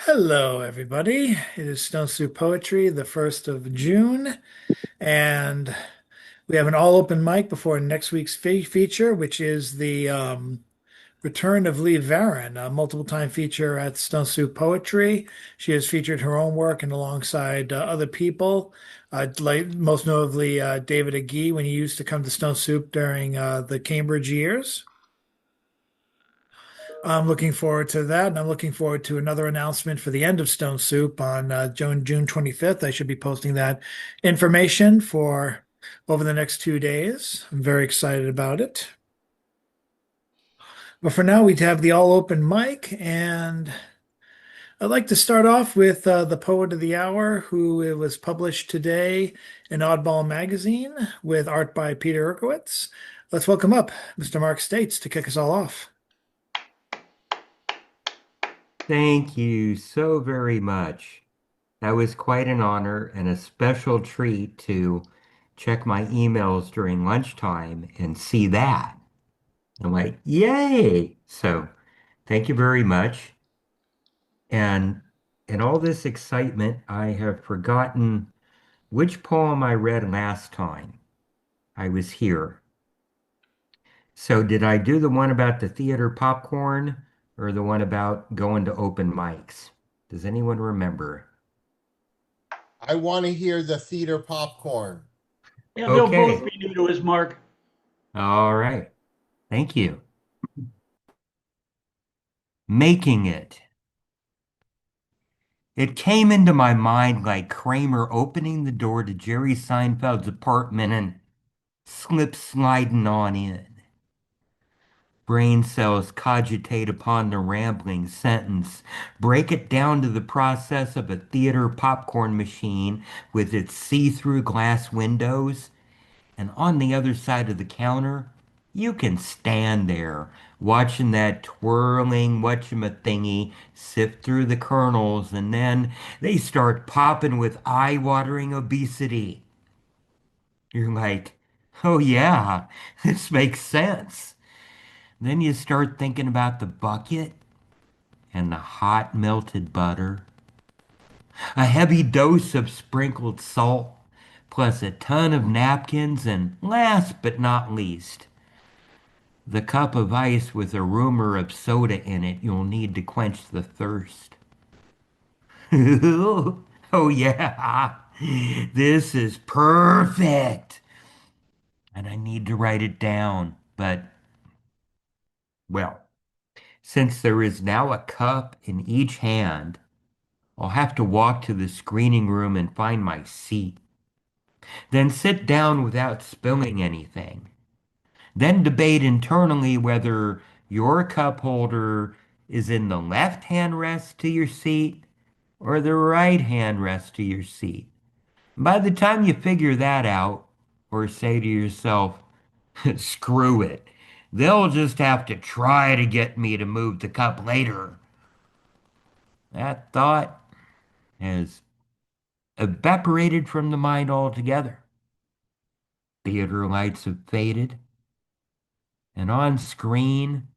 Hello, everybody. It is Stone Soup Poetry, the 1st of June, and we have an all open mic before next week's feature, which is the return of Lee Varon, a multiple time feature at Stone Soup Poetry. She has featured her own work and alongside other people, like most notably David Agee when he used to come to Stone Soup during the Cambridge years. I'm looking forward to that, and I'm looking forward to another announcement for the end of Stone Soup on June 25th. I should be posting that information for over the next 2 days. I'm very excited about it. But for now, we have the all open mic, and I'd like to start off with the poet of the hour, who it was published today in Oddball magazine with art by Peter Erkowitz. Let's welcome up Mr. Mark States to kick us all off. Thank you so very much. That was quite an honor and a special treat to check my emails during lunchtime and see that. I'm like, yay! So thank you very much. And in all this excitement, I have forgotten which poem I read last time I was here. So did I do the one about the theater popcorn or the one about going to open mics? Does anyone remember? I want to hear the theater popcorn. Yeah, they'll both Okay. be new to us, Mark. All right. Thank you. Making it. It came into my mind like Kramer opening the door to Jerry Seinfeld's apartment and slip sliding on in. Brain cells cogitate upon the rambling sentence, break it down to the process of a theater popcorn machine with its see-through glass windows, and on the other side of the counter, you can stand there watching that twirling whatchamathingy sift through the kernels, and then they start popping with eye-watering obesity. You're like, oh yeah, this makes sense. Then you start thinking about the bucket and the hot melted butter, a heavy dose of sprinkled salt, plus a ton of napkins, and last but not least, the cup of ice with a rumor of soda in it you'll need to quench the thirst. Oh yeah, this is perfect. And I need to write it down, but well, since there is now a cup in each hand, I'll have to walk to the screening room and find my seat, then sit down without spilling anything. Then debate internally whether your cup holder is in the left hand rest to your seat or the right hand rest to your seat. By the time you figure that out, or say to yourself, screw it, they'll just have to try to get me to move the cup later. That thought has evaporated from the mind altogether. Theater lights have faded, and on screen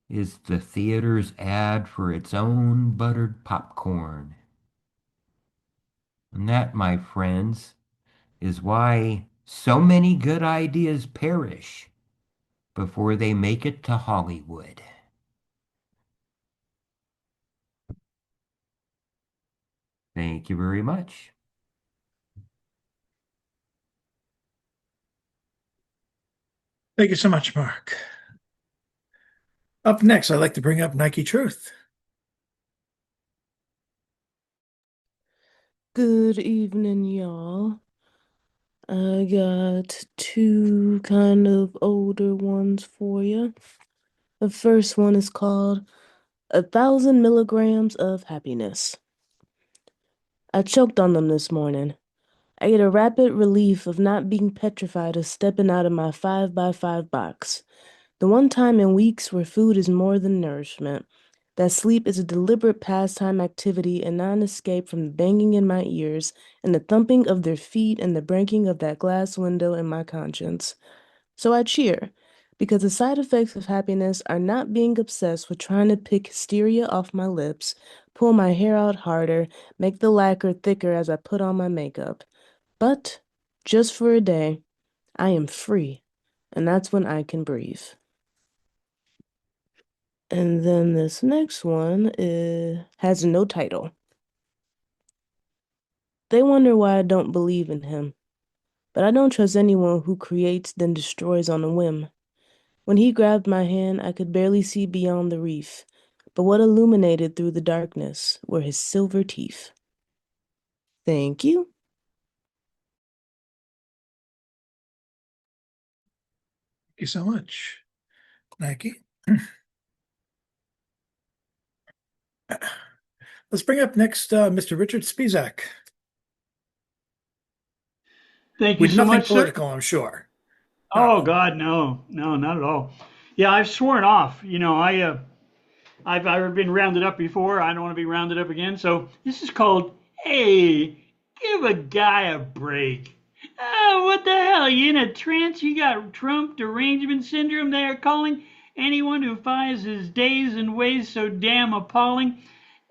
is the theater's ad for its own buttered popcorn. And that, my friends, is why so many good ideas perish before they make it to Hollywood. Thank you very much. Thank you so much, Mark. Up next, I'd like to bring up Nike Truth. Good evening, y'all. I got two kind of older ones for you. The first one is called 1,000 milligrams of happiness. I choked on them this morning. I get a rapid relief of not being petrified of stepping out of my 5x5 box. The one time in weeks where food is more than nourishment, that sleep is a deliberate pastime activity and non-escape from the banging in my ears and the thumping of their feet and the breaking of that glass window in my conscience. So I cheer, because the side effects of happiness are not being obsessed with trying to pick hysteria off my lips, pull my hair out harder, make the lacquer thicker as I put on my makeup. But just for a day, I am free, and that's when I can breathe. And then this next one has no title. They wonder why I don't believe in him. But I don't trust anyone who creates then destroys on a whim. When he grabbed my hand, I could barely see beyond the reef, but what illuminated through the darkness were his silver teeth. Thank you. Thank you so much, Nike. Let's bring up next Mr. Richard Spizak. Thank you With so nothing much, sir. political, I'm sure. Oh God, no, not at all. Yeah, I've sworn off. I've been rounded up before. I don't want to be rounded up again. So this is called, hey, give a guy a break. Oh, what the hell? You in a trance? You got Trump derangement syndrome? They are calling anyone who finds his days and ways so damn appalling.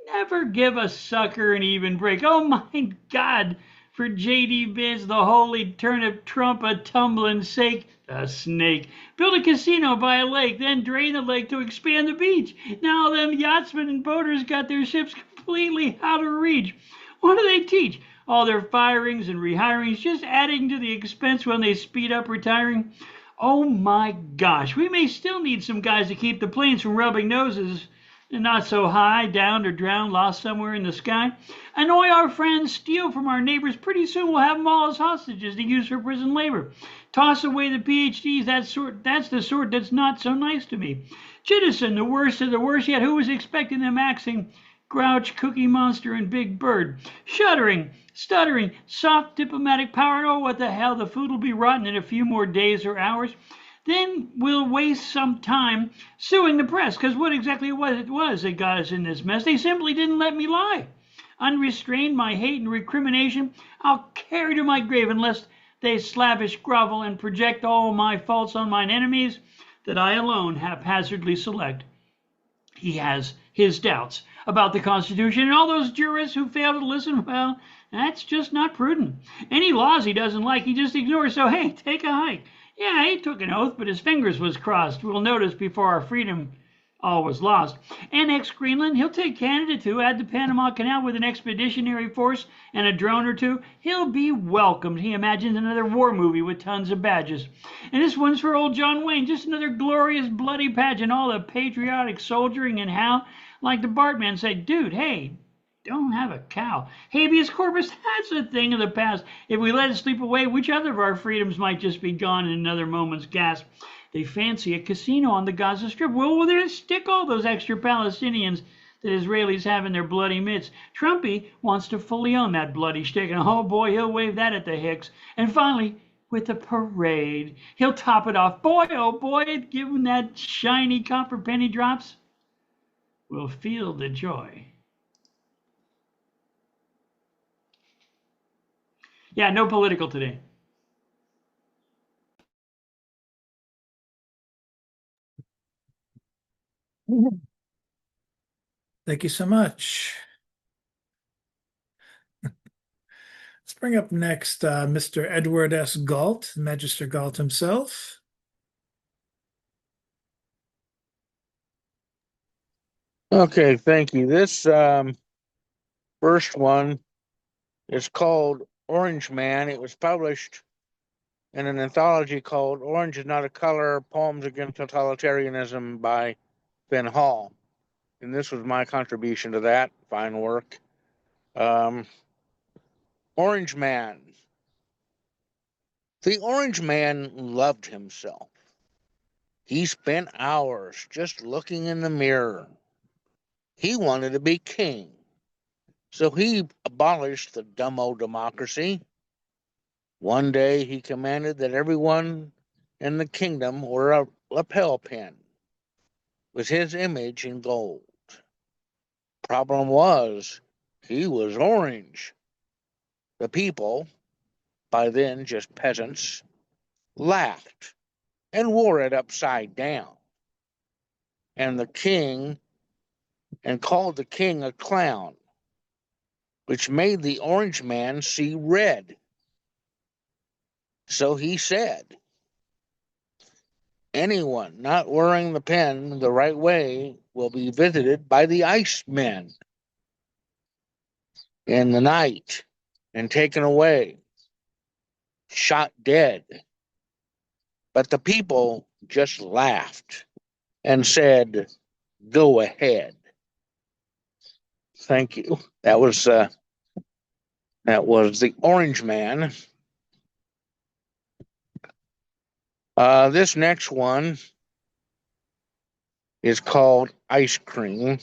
Never give a sucker an even break. Oh my God! For J.D. Vance, the holy turnip Trump a tumbling sake, a snake. Build a casino by a lake, then drain the lake to expand the beach. Now them yachtsmen and boaters got their ships completely out of reach. What do they teach? All their firings and rehirings, just adding to the expense when they speed up retiring. Oh my gosh, we may still need some guys to keep the planes from rubbing noses and not so high, downed or drowned, lost somewhere in the sky. Annoy our friends, steal from our neighbors. Pretty soon we'll have them all as hostages to use for prison labor. Toss away the PhDs, that's the sort that's not so nice to me. Jettison, the worst of the worst, yet who was expecting them axing Grouch, Cookie Monster, and Big Bird? Shuddering, stuttering, soft diplomatic power. Oh, what the hell, the food will be rotten in a few more days or hours. Then we'll waste some time suing the press, because what exactly it was that got us in this mess. They simply didn't let me lie. Unrestrained, my hate and recrimination I'll carry to my grave unless they slavish grovel and project all my faults on mine enemies that I alone haphazardly select. He has his doubts about the Constitution, and all those jurists who fail to listen, well, that's just not prudent. Any laws he doesn't like, he just ignores. So, hey, take a hike. Yeah, he took an oath, but his fingers was crossed. We'll notice before our freedom all was lost. Annex Greenland, he'll take Canada too, add the Panama Canal with an expeditionary force and a drone or two. He'll be welcomed. He imagines another war movie with tons of badges. And this one's for old John Wayne, just another glorious bloody pageant, all the patriotic soldiering and how, like the Bartman said, dude, hey, don't have a cow. Habeas corpus, that's a thing of the past. If we let it sleep away, which other of our freedoms might just be gone in another moment's gasp? They fancy a casino on the Gaza Strip. Well, there stick all those extra Palestinians that Israelis have in their bloody midst. Trumpy wants to fully own that bloody shtick, and oh boy, he'll wave that at the Hicks. And finally, with a parade, he'll top it off. Boy, oh boy, give him that shiny copper penny drops. We'll feel the joy. Yeah, no political today. Thank you so much. Let's bring up next Mr. Edward S. Galt, Magister Galt himself. Okay, thank you. This first one is called Orange Man. It was published in an anthology called Orange is Not a Color, Poems Against Totalitarianism by Ben Hall. And this was my contribution to that fine work. Orange Man. The Orange Man loved himself. He spent hours just looking in the mirror. He wanted to be king. So he abolished the dumb democracy. One day he commanded that everyone in the kingdom wear a lapel pin with his image in gold. Problem was, he was orange. The people, by then just peasants, laughed and wore it upside down. And the king and called the king a clown, which made the orange man see red. So he said, anyone not wearing the pen the right way will be visited by the Icemen in the night and taken away, shot dead. But the people just laughed and said, go ahead. Thank you. That was the Orange Man. This next one is called Ice Cream.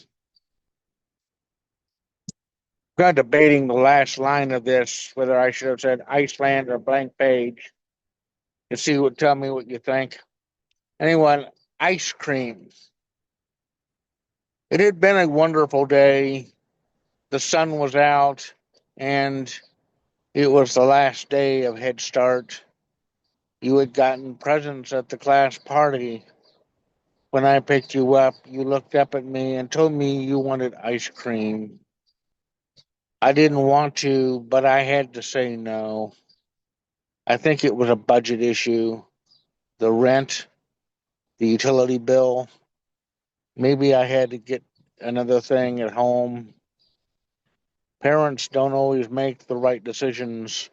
I'm kind of debating the last line of this, whether I should have said Iceland or blank page. You see what? Tell me what you think. Anyone, ice cream. It had been a wonderful day. The sun was out, and it was the last day of Head Start. You had gotten presents at the class party. When I picked you up, you looked up at me and told me you wanted ice cream. I didn't want to, but I had to say no. I think it was a budget issue. The rent, the utility bill. Maybe I had to get another thing at home. Parents don't always make the right decisions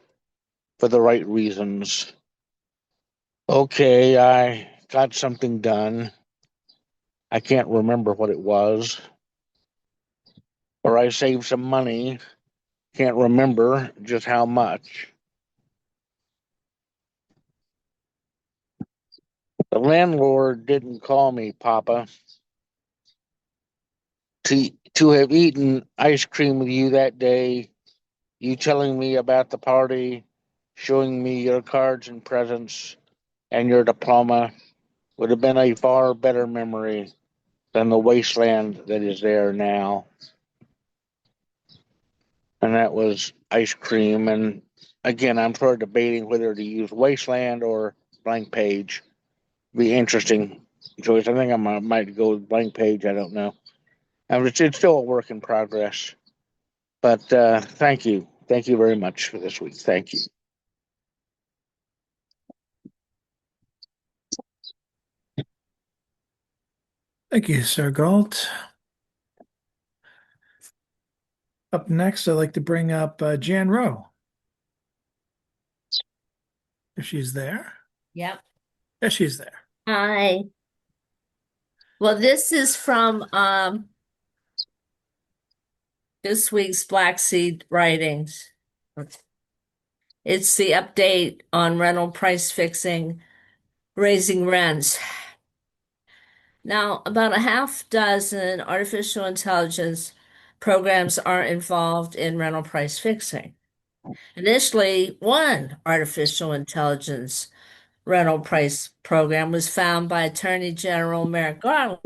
for the right reasons. Okay, I got something done. I can't remember what it was. Or I saved some money. Can't remember just how much. The landlord didn't call me, Papa. To have eaten ice cream with you that day, you telling me about the party, showing me your cards and presents, and your diploma would have been a far better memory than the wasteland that is there now. And that was ice cream. And again, I'm sort of debating whether to use wasteland or blank page. Be interesting choice. I think I might go with blank page. I don't know. It's still a work in progress. But thank you. Thank you very much for this week. Thank you. Thank you, Sir Galt. Up next, I'd like to bring up Jan Rowe, if she's there. Yep. Yes, she's there. Hi. Well, this is from this week's Black Seed Writings. It's the update on rental price fixing, raising rents. Now, about a half dozen artificial intelligence programs are involved in rental price fixing. Initially, one artificial intelligence rental price program was found by Attorney General Merrick Garland.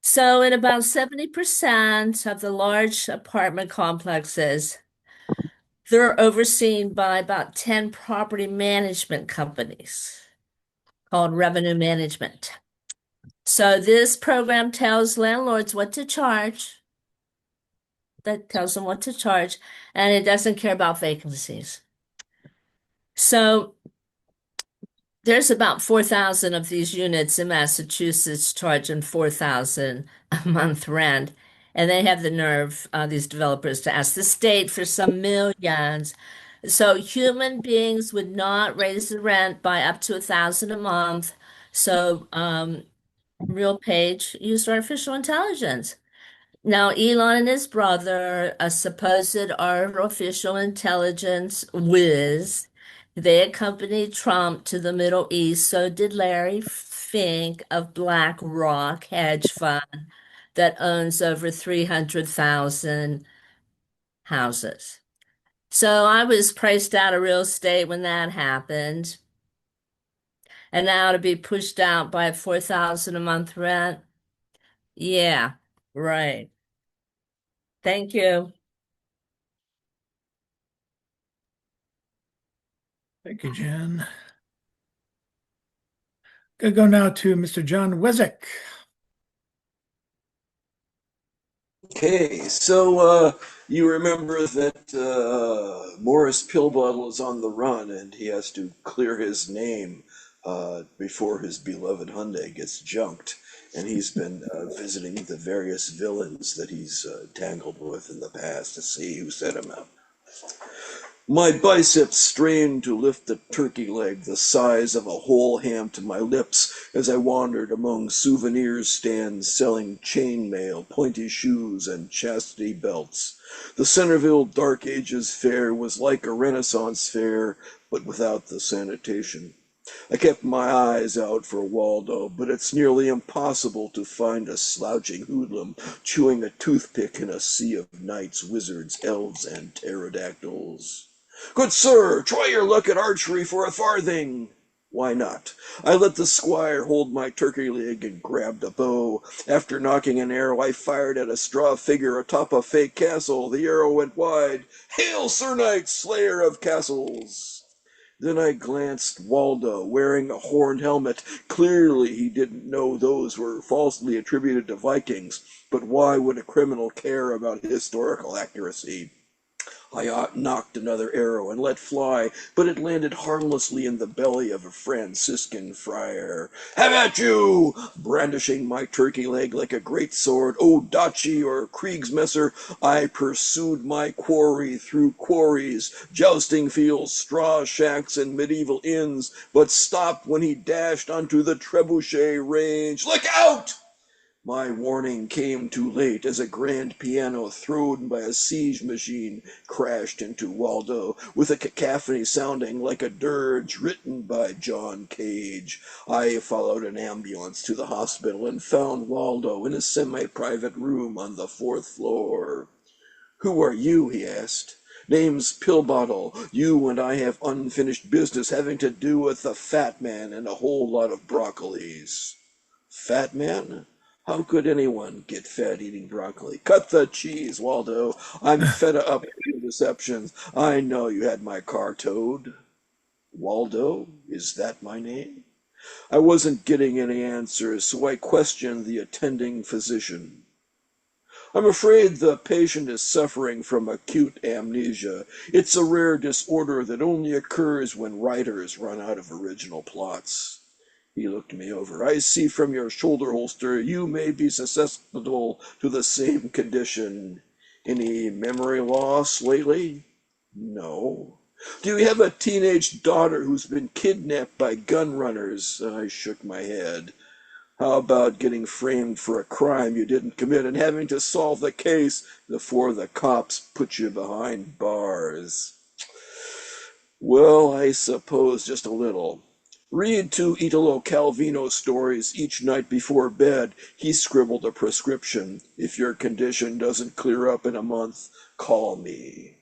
So, in about 70% of the large apartment complexes, they're overseen by about 10 property management companies called revenue management. So, this program tells landlords what to charge, that tells them what to charge, and it doesn't care about vacancies. So, there's about 4,000 of these units in Massachusetts charging 4,000 a month rent. And they have the nerve, these developers, to ask the state for some millions. So human beings would not raise the rent by up to 1,000 a month. So RealPage used artificial intelligence. Now, Elon and his brother, a supposed artificial intelligence whiz, they accompanied Trump to the Middle East. So did Larry Fink of BlackRock hedge fund that owns over 300,000 houses. So I was priced out of real estate when that happened. And now to be pushed out by 4,000 a month rent. Yeah, right. Thank you. Thank you, Jan. Gonna go now to Mr. John Wezick. Okay, so you remember that Morris Pillbottle is on the run and he has to clear his name before his beloved Hyundai gets junked. And he's been visiting the various villains that he's tangled with in the past to see who set him up. My biceps strained to lift the turkey leg the size of a whole ham to my lips as I wandered among souvenir stands selling chainmail, pointy shoes, and chastity belts. The Centerville Dark Ages fair was like a Renaissance fair, but without the sanitation. I kept my eyes out for Waldo, but it's nearly impossible to find a slouching hoodlum chewing a toothpick in a sea of knights, wizards, elves, and pterodactyls. Good sir, try your luck at archery for a farthing. Why not? I let the squire hold my turkey leg and grabbed a bow. After knocking an arrow, I fired at a straw figure atop a fake castle. The arrow went wide. Hail, Sir Knight, slayer of castles! Then I glanced Waldo, wearing a horned helmet. Clearly he didn't know those were falsely attributed to Vikings, but why would a criminal care about historical accuracy? I knocked another arrow and let fly, but it landed harmlessly in the belly of a Franciscan friar. Have at you! Brandishing my turkey leg like a great sword, Odachi or Kriegsmesser, I pursued my quarry through quarries, jousting fields, straw shacks, and medieval inns, but stopped when he dashed onto the trebuchet range. Look out! My warning came too late as a grand piano thrown by a siege machine crashed into Waldo with a cacophony sounding like a dirge written by John Cage. I followed an ambulance to the hospital and found Waldo in a semi-private room on the 4th floor. Who are you? He asked. Name's Pillbottle. You and I have unfinished business having to do with the fat man and a whole lot of broccolis. Fat man? How could anyone get fat eating broccoli? Cut the cheese, Waldo. I'm fed up with your deceptions. I know you had my car towed. Waldo? Is that my name? I wasn't getting any answers, so I questioned the attending physician. I'm afraid the patient is suffering from acute amnesia. It's a rare disorder that only occurs when writers run out of original plots. He looked me over. I see from your shoulder holster you may be susceptible to the same condition. Any memory loss lately? No. Do you have a teenage daughter who's been kidnapped by gun runners? I shook my head. How about getting framed for a crime you didn't commit and having to solve the case before the cops put you behind bars? Well, I suppose just a little. Read 2 Italo Calvino stories each night before bed. He scribbled a prescription. If your condition doesn't clear up in a month, call me.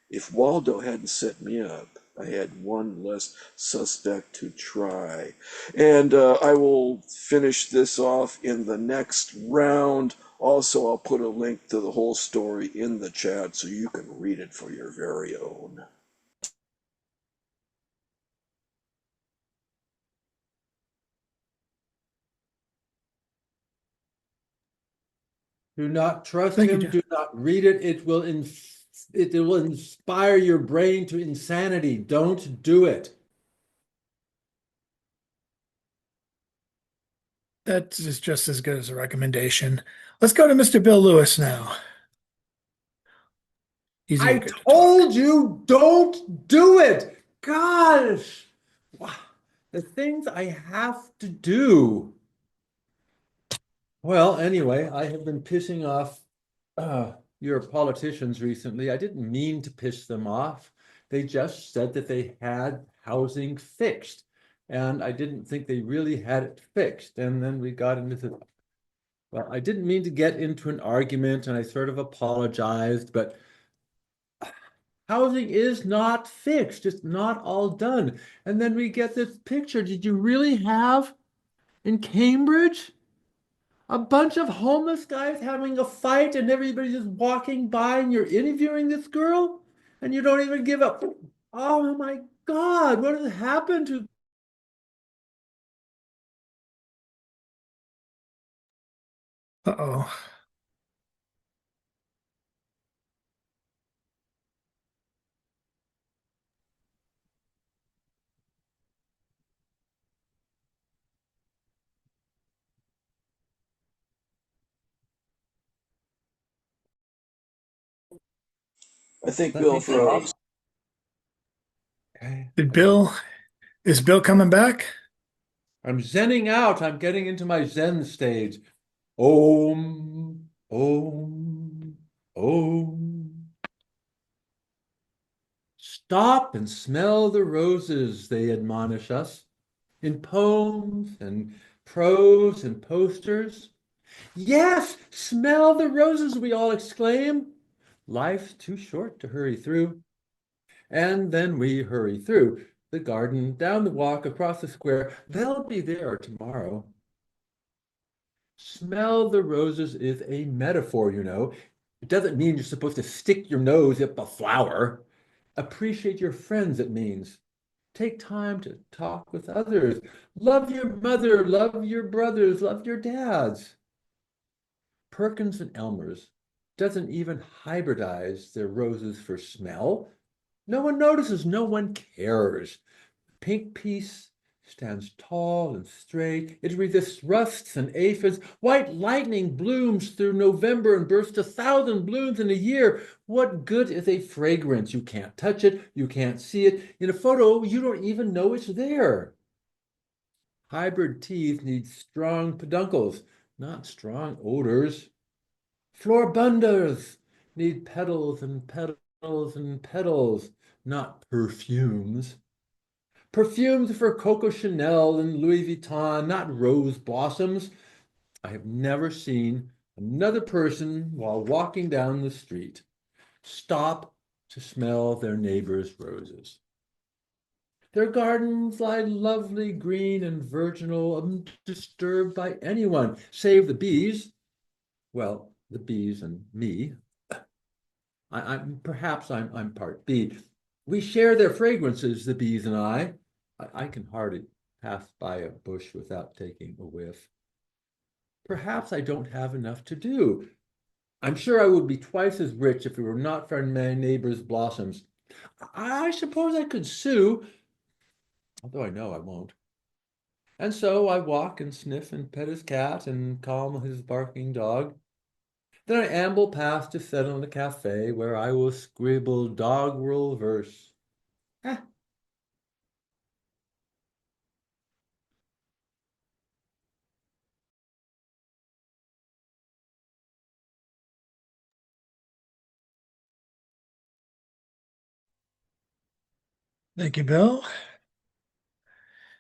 If Waldo hadn't set me up, I had one less suspect to try. And I will finish this off in the next round. Also, I'll put a link to the whole story in the chat so you can read it for your very own. Do not trust Thank you, him. Jeff. Do not read it. It will inspire your brain to insanity. Don't do it. That is just as good as a recommendation. Let's go to Mr. Bill Lewis now. He's I eager to talk. told you, don't do it. Gosh, wow. The things I have to do. Well, anyway, I have been pissing off your politicians recently. I didn't mean to piss them off. They just said that they had housing fixed. And I didn't think they really had it fixed. And then we got into the, well, I didn't mean to get into an argument and I sort of apologized, but housing is not fixed. It's not all done. And then we get this picture. Did you really have in Cambridge a bunch of homeless guys having a fight and everybody's just walking by and you're interviewing this girl and you don't even give up? Oh my God, what has happened to? Uh-oh. I think Let Bill me think. froze. Okay. Is Bill coming back? I'm zenning out. I'm getting into my Zen stage. Om, om, om. Stop and smell the roses, they admonish us in poems and prose and posters. Yes, smell the roses, we all exclaim. Life's too short to hurry through. And then we hurry through the garden, down the walk, across the square. They'll be there tomorrow. Smell the roses is a metaphor, you know. It doesn't mean you're supposed to stick your nose up a flower. Appreciate your friends, it means. Take time to talk with others. Love your mother, love your brothers, love your dads. Perkins and Elmer's doesn't even hybridize their roses for smell. No one notices, no one cares. Pink peace stands tall and straight. It resists rusts and aphids. White lightning blooms through November and bursts 1,000 blooms in a year. What good is a fragrance? You can't touch it. You can't see it. In a photo, you don't even know it's there. Hybrid teas need strong peduncles, not strong odors. Floribundas need petals and petals and petals, not perfumes. Perfumes for Coco Chanel and Louis Vuitton, not rose blossoms. I have never seen another person while walking down the street stop to smell their neighbor's roses. Their gardens lie lovely, green, and virginal, undisturbed by anyone, save the bees. Well, the bees and me. I'm part bee. We share their fragrances, the bees and I. I can hardly pass by a bush without taking a whiff. Perhaps I don't have enough to do. I'm sure I would be twice as rich if it were not for my neighbor's blossoms. I suppose I could sue, although I know I won't. And so I walk and sniff and pet his cat and calm his barking dog. Then I amble past to settle in a cafe where I will scribble doggerel verse. Ah. Thank you, Bill.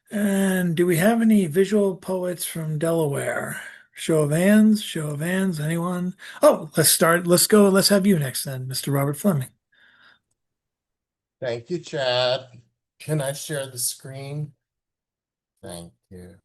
And do we have any visual poets from Delaware? Show of hands, show of hands, anyone? Oh, let's start. Let's go. Let's have you next then, Mr. Robert Fleming. Thank you, Chad. Can I share the screen? Thank you.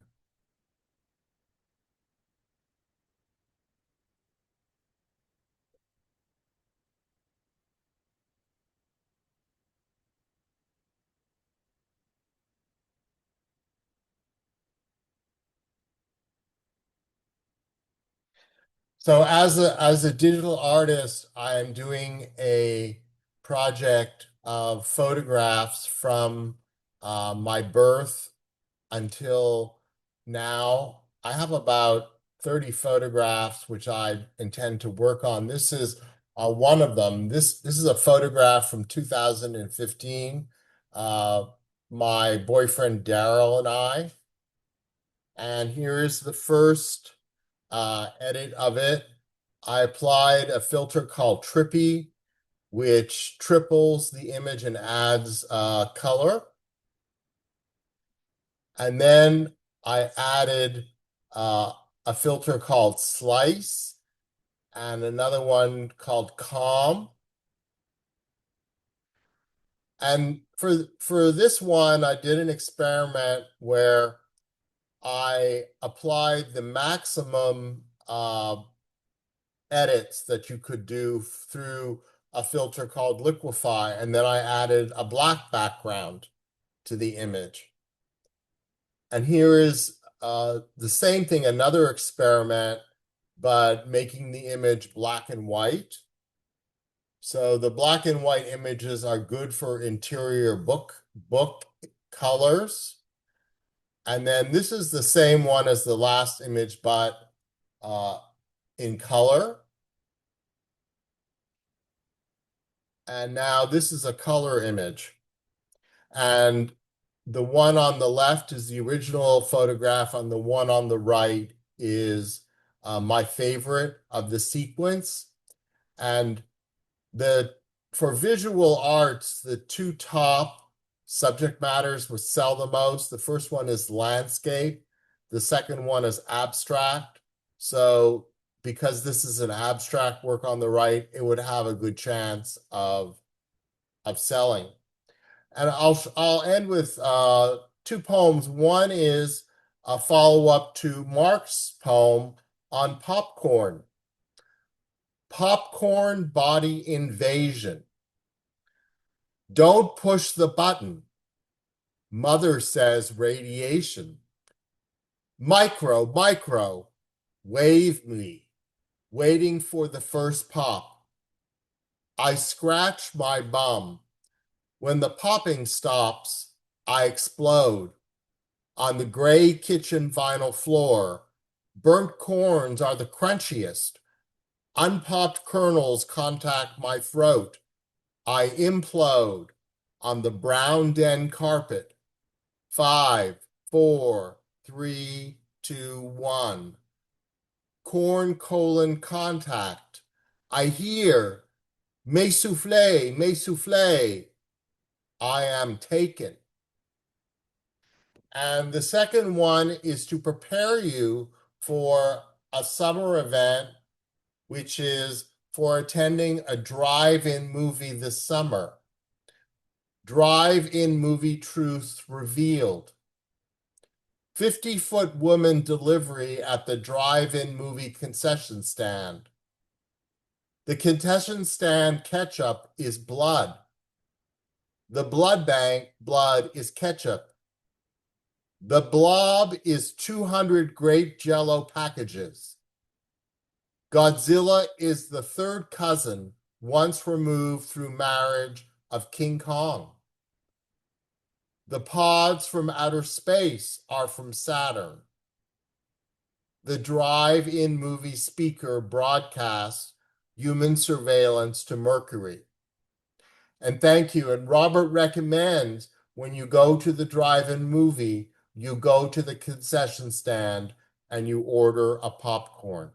So as a digital artist, I am doing a project of photographs from my birth until now. I have about 30 photographs, which I intend to work on. This is one of them. This is a photograph from 2015. My boyfriend Daryl and I. And here is the first edit of it. I applied a filter called Trippy, which triples the image and adds color. And then I added a filter called Slice and another one called Calm. And for this one, I did an experiment where I applied the maximum edits that you could do through a filter called Liquify, and then I added a black background to the image. And here is the same thing, another experiment, but making the image black and white. So the black and white images are good for interior book colors. And then this is the same one as the last image, but in color. And now this is a color image. And the one on the left is the original photograph, and the one on the right is my favorite of the sequence. And for visual arts, the two top subject matters would sell the most. The first one is landscape. The second one is abstract. So because this is an abstract work on the right, it would have a good chance of selling. And I'll end with two poems. One is a follow-up to Mark's poem on popcorn. Popcorn body invasion. Don't push the button. Mother says radiation. Micro, wave me, waiting for the first pop. I scratch my bum. When the popping stops, I explode. On the gray kitchen vinyl floor, burnt corns are the crunchiest. Unpopped kernels contact my throat. I implode on the brown den carpet. 5, 4, 3, 2, 1. Corn contact. I hear, me souffle, me souffle. I am taken. And the second one is to prepare you for a summer event, which is for attending a drive-in movie this summer. Drive-in movie truths revealed. 50-foot woman delivery at the drive-in movie concession stand. The concession stand ketchup is blood. The blood bank blood is ketchup. The blob is 200 grape Jell-O packages. Godzilla is the third cousin, once removed through marriage, of King Kong. The pods from outer space are from Saturn. The drive-in movie speaker broadcasts human surveillance to Mercury. And thank you. And Robert recommends when you go to the drive-in movie, you go to the concession stand and you order a popcorn.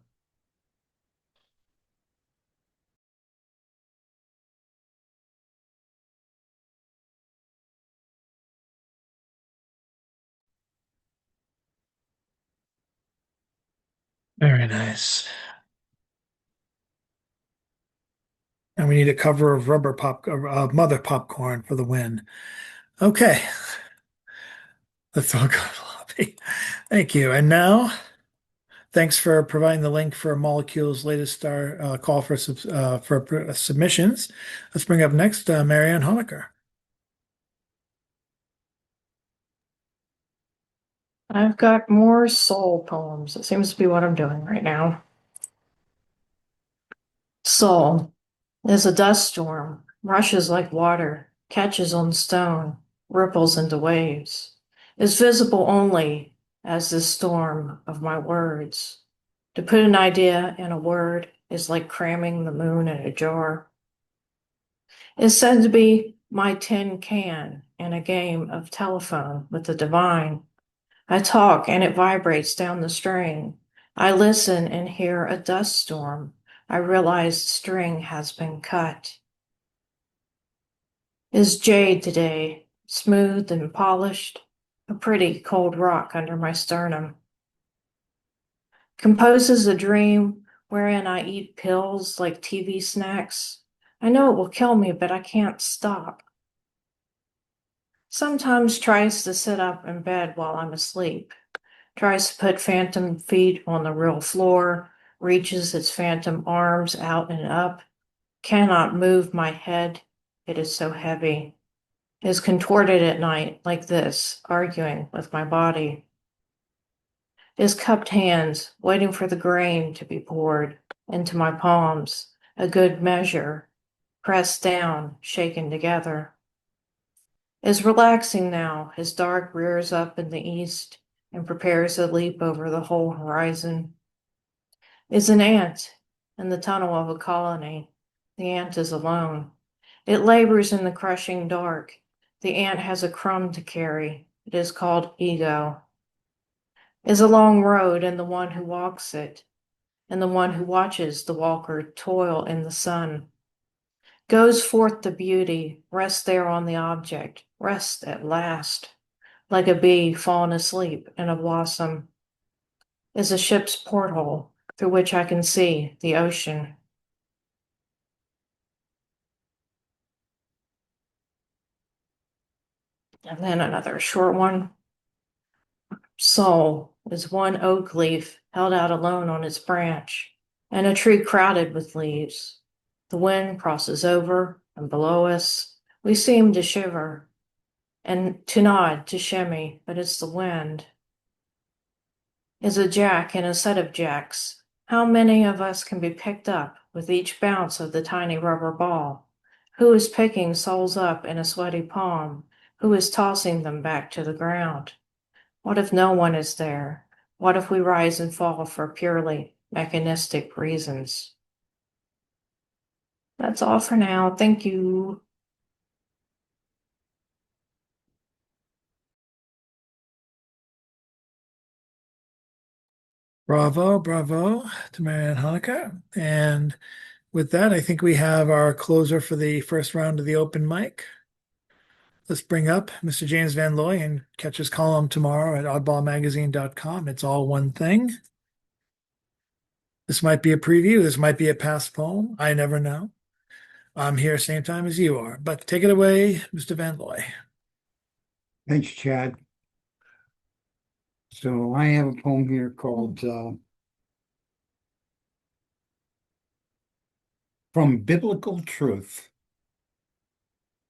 Very nice. And we need a cover of Mother Popcorn for the win. Okay. Let's all go to the lobby. Thank you. And now, thanks for providing the link for Molecule's latest call for submissions. Let's bring up next Marianne Honecker. I've got more soul poems. It seems to be what I'm doing right now. Soul is a dust storm, rushes like water, catches on stone, ripples into waves, is visible only as this storm of my words. To put an idea in a word is like cramming the moon in a jar. Is said to be my tin can in a game of telephone with the divine. I talk and it vibrates down the string. I listen and hear a dust storm. I realize the string has been cut. Is jade today, smooth and polished, a pretty cold rock under my sternum. Composes a dream wherein I eat pills like TV snacks. I know it will kill me, but I can't stop. Sometimes tries to sit up in bed while I'm asleep. Tries to put phantom feet on the real floor, reaches its phantom arms out and up. Cannot move my head, it is so heavy. Is contorted at night like this, arguing with my body. Is cupped hands, waiting for the grain to be poured into my palms, a good measure, pressed down, shaken together. Is relaxing now, his dark rears up in the east and prepares a leap over the whole horizon. Is an ant in the tunnel of a colony. The ant is alone. It labors in the crushing dark. The ant has a crumb to carry. It is called ego. Is a long road, and the one who walks it, and the one who watches the walker toil in the sun. Goes forth the beauty, rests there on the object, rest at last, like a bee fallen asleep in a blossom. Is a ship's porthole through which I can see the ocean. And then another short one. Soul is one oak leaf held out alone on its branch, and a tree crowded with leaves. The wind crosses over, and below us, we seem to shiver and to nod to shimmy, but it's the wind. Is a jack in a set of jacks. How many of us can be picked up with each bounce of the tiny rubber ball? Who is picking souls up in a sweaty palm? Who is tossing them back to the ground? What if no one is there? What if we rise and fall for purely mechanistic reasons? That's all for now. Thank you. Bravo, bravo to Marianne Honecker. And with that, I think we have our closer for the first round of the open mic. Let's bring up Mr. James Van Looy and catch his column tomorrow at oddballmagazine.com. It's all one thing. This might be a preview. This might be a past poem. I never know. I'm here same time as you are. But take it away, Mr. Van Looy. Thanks, Chad. So I have a poem here called From Biblical Truth.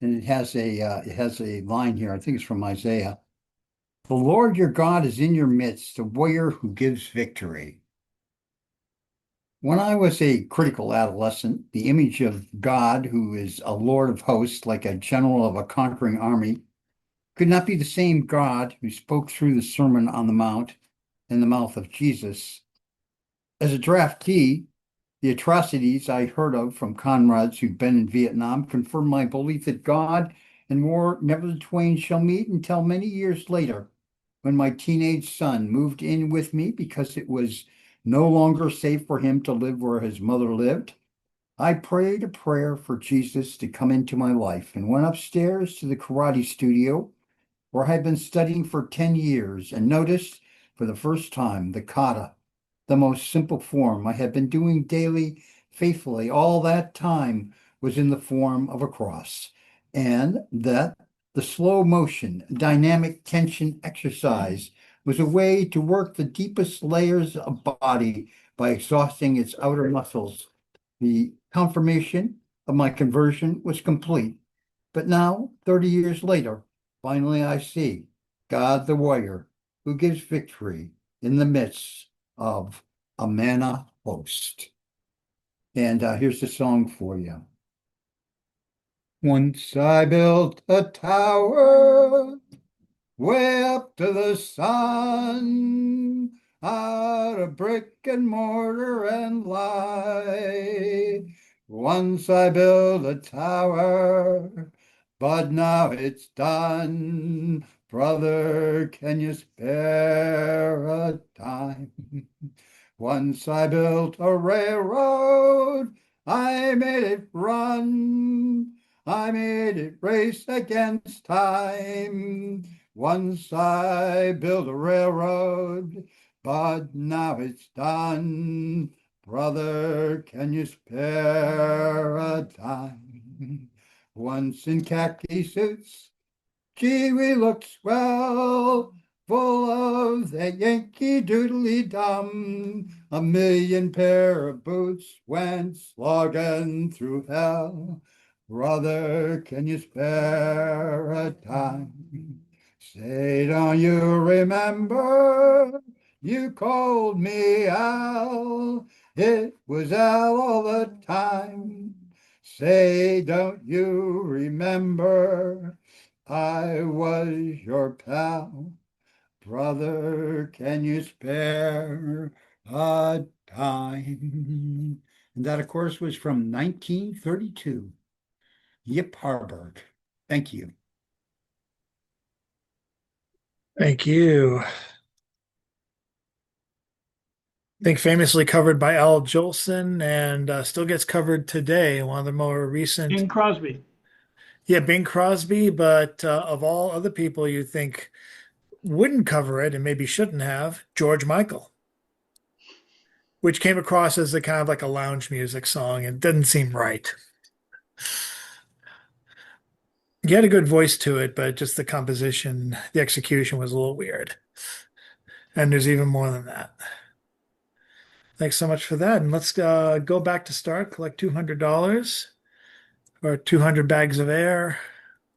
And it has a line here. I think it's from Isaiah. The Lord your God is in your midst, a warrior who gives victory. When I was a critical adolescent, the image of God, who is a Lord of hosts, like a general of a conquering army, could not be the same God who spoke through the Sermon on the Mount in the mouth of Jesus. As a draftee, the atrocities I heard of from comrades who'd been in Vietnam confirmed my belief that God and war never the twain shall meet until many years later, when my teenage son moved in with me because it was no longer safe for him to live where his mother lived. I prayed a prayer for Jesus to come into my life and went upstairs to the karate studio where I had been studying for 10 years and noticed for the first time the kata, the most simple form I had been doing daily, faithfully all that time, was in the form of a cross, and that the slow motion, dynamic tension exercise was a way to work the deepest layers of body by exhausting its outer muscles. The confirmation of my conversion was complete. But now, 30 years later, finally I see God the warrior who gives victory in the midst of a manna host. And here's the song for you. Once I built a tower way up to the sun, out of brick and mortar and lye. Once I built a tower, but now it's done. Brother, can you spare a dime? Once I built a railroad, I made it run. I made it race against time. Once I built a railroad, but now it's done. Brother, can you spare a dime? Once in khaki suits, gee, we looked swell, full of that Yankee Doodly Dum. A million pair of boots went slogging through hell. Brother, can you spare a dime? Say, don't you remember you called me Al? It was Al all the time. Say, don't you remember I was your pal? Brother, can you spare a dime? And that, of course, was from 1932. Yip Harburg. Thank you. Thank you. I think famously covered by Al Jolson and still gets covered today. One of the more recent. Bing Crosby. Yeah, Bing Crosby, but of all other people you think wouldn't cover it and maybe shouldn't have, George Michael, which came across as a kind of like a lounge music song and didn't seem right. He had a good voice to it, but just the composition, the execution was a little weird. And there's even more than that. Thanks so much for that. And let's go back to start, collect $200 or 200 bags of air,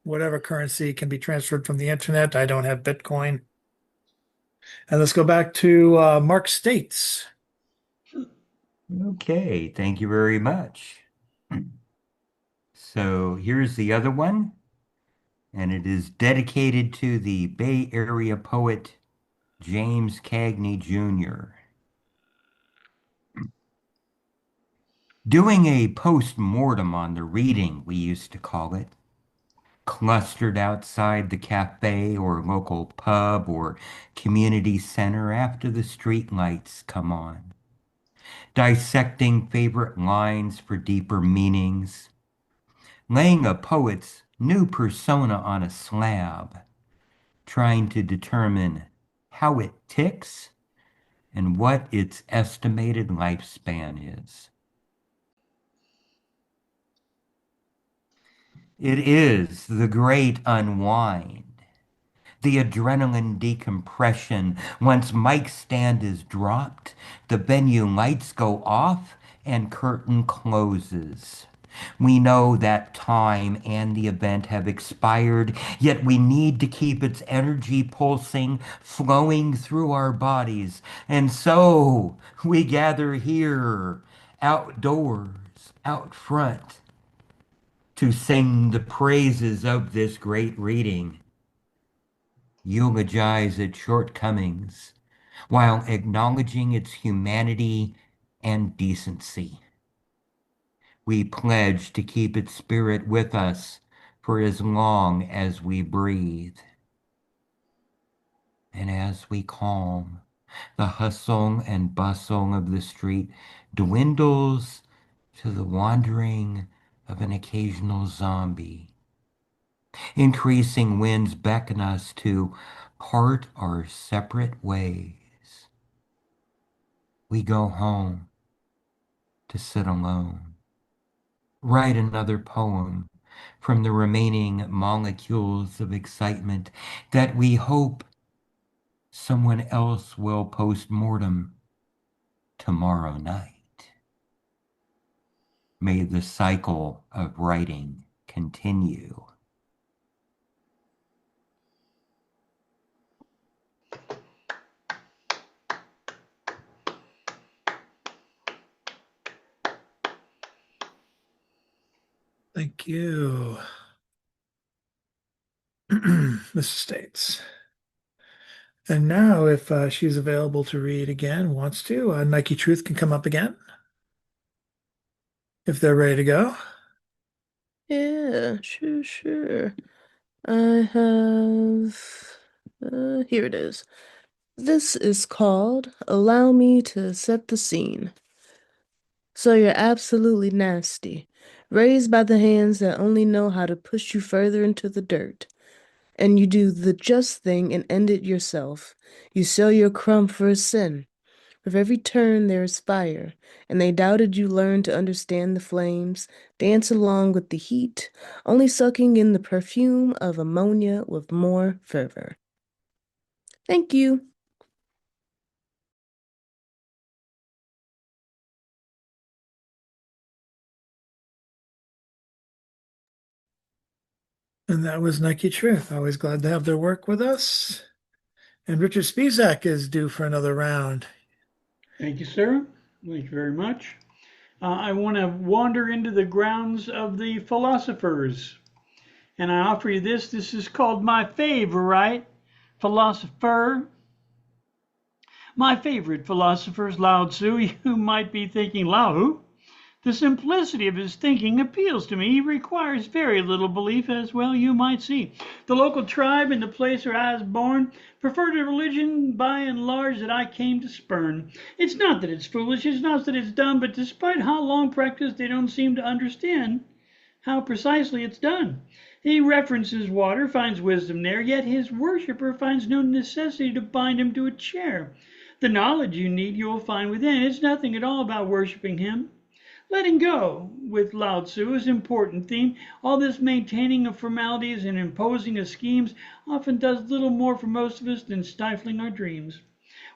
whatever currency can be transferred from the internet. I don't have Bitcoin. And let's go back to Mark States. Okay, thank you very much. So here's the other one, and it is dedicated to the Bay Area poet James Cagney Jr. Doing a post-mortem on the reading, we used to call it, clustered outside the cafe or local pub or community center after the street lights come on, dissecting favorite lines for deeper meanings, laying a poet's new persona on a slab, trying to determine how it ticks and what its estimated lifespan is. It is the great unwind, the adrenaline decompression. Once mic stand is dropped, the venue lights go off and curtain closes. We know that time and the event have expired, yet we need to keep its energy pulsing, flowing through our bodies. And so we gather here, outdoors, out front, to sing the praises of this great reading, eulogize its shortcomings, while acknowledging its humanity and decency. We pledge to keep its spirit with us for as long as we breathe. And as we calm, the hustle and bustle of the street dwindles to the wandering of an occasional zombie. Increasing winds beckon us to part our separate ways. We go home to sit alone. Write another poem from the remaining molecules of excitement that we hope someone else will post-mortem tomorrow night. May the cycle of writing continue. Thank you. Mr. States. And now, if she's available to read again, wants to, Nike Truth can come up again. If they're ready to go. Yeah, sure. I have. Here it is. This is called Allow Me to Set the Scene. So you're absolutely nasty, raised by the hands that only know how to push you further into the dirt. And you do the just thing and end it yourself. You sell your crumb for a sin. With every turn there is fire, and they doubted you learned to understand the flames, dance along with the heat, only sucking in the perfume of ammonia with more fervor. Thank you. And that was Nike Truth. Always glad to have their work with us. And Richard Spizak is due for another round. Thank you, sir. Thank you very much. I want to wander into the grounds of the philosophers. And I offer you this. This is called My Favorite Philosopher. My favorite philosopher is Lao Tzu. You might be thinking, Lao who? The simplicity of his thinking appeals to me. He requires very little belief, as well you might see. The local tribe in the place where I was born preferred a religion by and large that I came to spurn. It's not that it's foolish, it's not that it's dumb, but despite how long practiced, they don't seem to understand how precisely it's done. He references water, finds wisdom there, yet his worshipper finds no necessity to bind him to a chair. The knowledge you need you will find within. It's nothing at all about worshiping him. Letting go, with Lao Tzu, is an important theme. All this maintaining of formalities and imposing of schemes often does little more for most of us than stifling our dreams.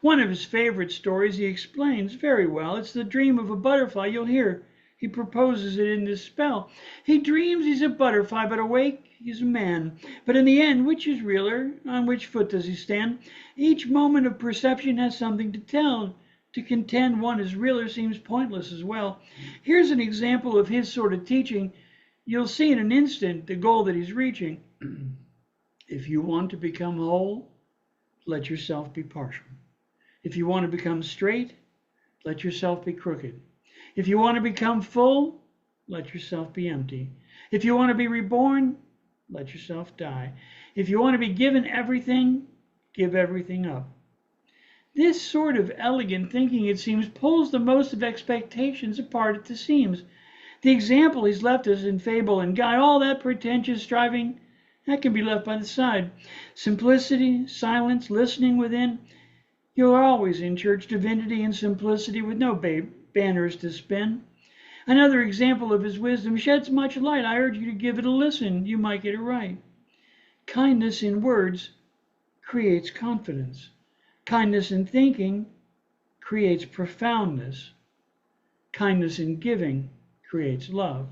One of his favorite stories he explains very well. It's the dream of a butterfly. You'll hear he proposes it in this spell. He dreams he's a butterfly, but awake he's a man. But in the end, which is realer? On which foot does he stand? Each moment of perception has something to tell. To contend one is realer seems pointless as well. Here's an example of his sort of teaching. You'll see in an instant the goal that he's reaching. If you want to become whole, let yourself be partial. If you want to become straight, let yourself be crooked. If you want to become full, let yourself be empty. If you want to be reborn, let yourself die. If you want to be given everything, give everything up. This sort of elegant thinking, it seems, pulls the most of expectations apart at the seams. The example he's left us in fable and guide, all that pretentious striving, that can be left by the side. Simplicity, silence, listening within. You're always in church, divinity and simplicity with no banners to spin. Another example of his wisdom sheds much light. I urge you to give it a listen. You might get it right. Kindness in words creates confidence. Kindness in thinking creates profoundness. Kindness in giving creates love.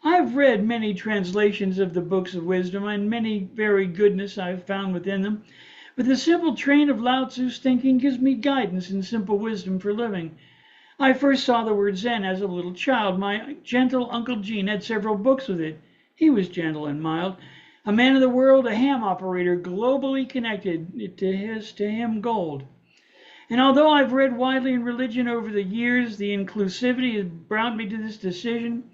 I've read many translations of the books of wisdom, and many very goodness I've found within them. But the simple train of Lao Tzu's thinking gives me guidance in simple wisdom for living. I first saw the word Zen as a little child. My gentle Uncle Gene had several books with it. He was gentle and mild. A man of the world, a ham operator, globally connected, to him gold. And although I've read widely in religion over the years, the inclusivity has brought me to this decision.